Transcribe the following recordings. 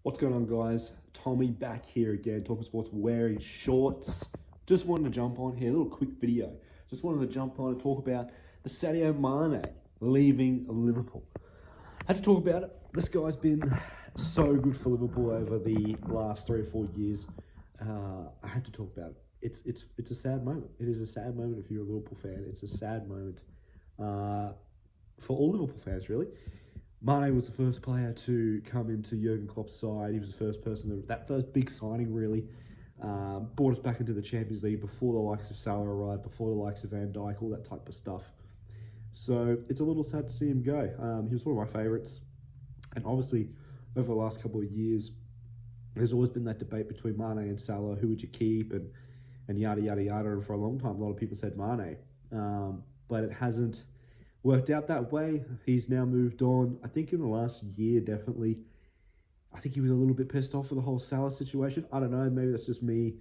What's going on, guys? Tommy back here again, talking sports, wearing shorts. Just wanted to jump on here, a little quick video. Just wanted to jump on and talk about the Sadio Mane leaving Liverpool. I had to talk about it. This guy's been so good for Liverpool over the last 3 or 4 years. I had to talk about it. It's a sad moment. It is a sad moment if you're a Liverpool fan. It's a sad moment for all Liverpool fans, really. Mane was the first player to come into Jurgen Klopp's side. He was the first person, that first big signing really, brought us back into the Champions League before the likes of Salah arrived, before the likes of Van Dijk, all that type of stuff. So it's a little sad to see him go. He was one of my favourites. And obviously, over the last couple of years, there's always been that debate between Mane and Salah, who would you keep, and yada, yada, yada. And for a long time, a lot of people said Mane. But it hasn't worked out that way. He's now moved on. I think in the last year, definitely, I think he was a little bit pissed off with the whole Salah situation. I don't know, maybe that's just me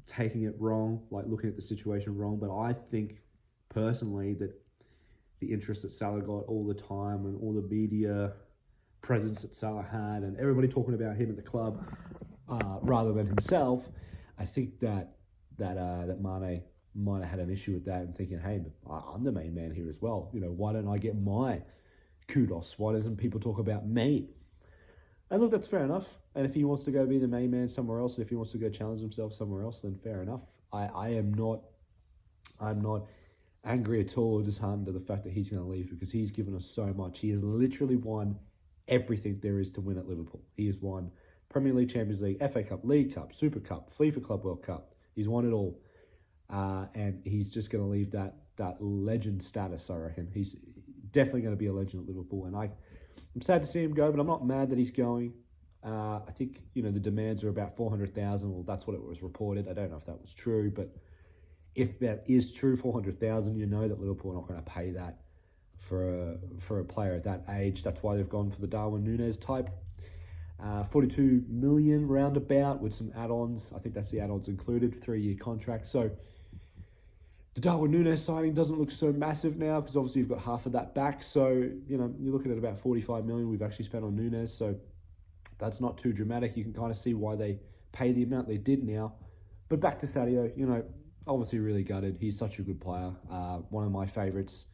taking it wrong, like looking at the situation wrong. But I think personally that the interest that Salah got all the time and all the media presence that Salah had and everybody talking about him at the club rather than himself, I think that Mane might have had an issue with that and thinking, hey, I'm the main man here as well. You know, why don't I get my kudos? Why doesn't people talk about me? And look, that's fair enough. And if he wants to go be the main man somewhere else, if he wants to go challenge himself somewhere else, then fair enough. I'm not angry at all or disheartened at the fact that he's going to leave, because he's given us so much. He has literally won everything there is to win at Liverpool. He has won Premier League, Champions League, FA Cup, League Cup, Super Cup, FIFA Club World Cup. He's won it all. And he's just going to leave that legend status, I reckon. He's definitely going to be a legend at Liverpool. And I'm sad to see him go, but I'm not mad that he's going. I think, the demands are about 400,000. Well, that's what it was reported. I don't know if that was true, but if that is true, 400,000, you know that Liverpool are not going to pay that for a player at that age. That's why they've gone for the Darwin Núñez type. 42 million roundabout with some add-ons. I think that's the add-ons included, 3-year contract. So the Darwin Núñez signing doesn't look so massive now, because obviously you've got half of that back. So, you're looking at about 45 million we've actually spent on Núñez. So that's not too dramatic. You can kind of see why they pay the amount they did now. But back to Sadio, obviously really gutted. He's such a good player. One of my favourites.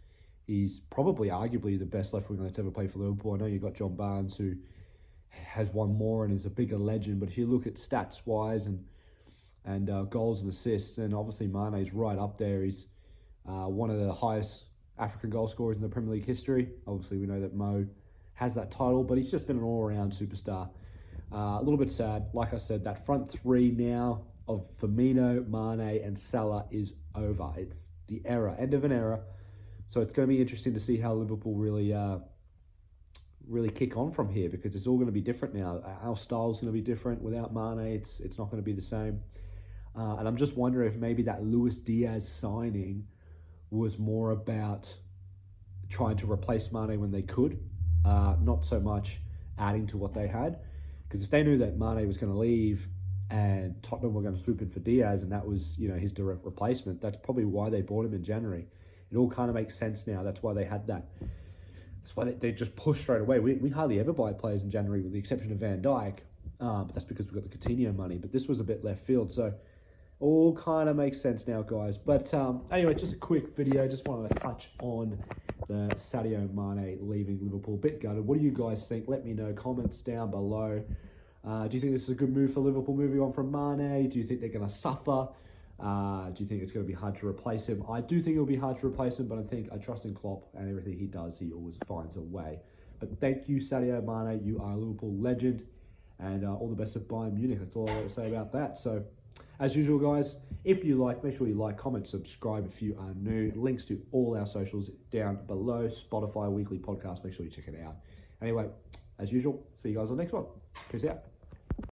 He's probably arguably the best left winger that's ever played for Liverpool. I know you've got John Barnes, who has won more and is a bigger legend. But if you look at stats-wise and goals and assists, and obviously Mane's right up there. He's one of the highest African goal scorers in the Premier League history. Obviously, we know that Mo has that title, but he's just been an all-around superstar. A little bit sad. Like I said, that front three now of Firmino, Mane, and Salah is over. It's the era, end of an era. So it's going to be interesting to see how Liverpool really kick on from here, because it's all going to be different now. Our style's going to be different. Without Mane, it's not going to be the same. And I'm just wondering if maybe that Luis Diaz signing was more about trying to replace Mane when they could, not so much adding to what they had. Because if they knew that Mane was going to leave and Tottenham were going to swoop in for Diaz, and that was his direct replacement, that's probably why they bought him in January. It all kind of makes sense now. That's why they had that. That's why they just pushed straight away. We hardly ever buy players in January, with the exception of Van Dijk. But that's because we've got the Coutinho money. But this was a bit left field. So all kind of makes sense now, guys. But anyway, just a quick video. Just wanted to touch on the Sadio Mane leaving Liverpool. Bit gutted. What do you guys think? Let me know. Comments down below. Do you think this is a good move for Liverpool moving on from Mane? Do you think they're going to suffer? Do you think it's going to be hard to replace him? I do think it'll be hard to replace him, but I trust in Klopp, and everything he does, he always finds a way. But thank you, Sadio Mane. You are a Liverpool legend, and all the best of Bayern Munich. That's all I got to say about that. So, as usual, guys, if you like, make sure you like, comment, subscribe if you are new. Links to all our socials down below. Spotify weekly podcast. Make sure you check it out. Anyway, as usual, see you guys on the next one. Peace out.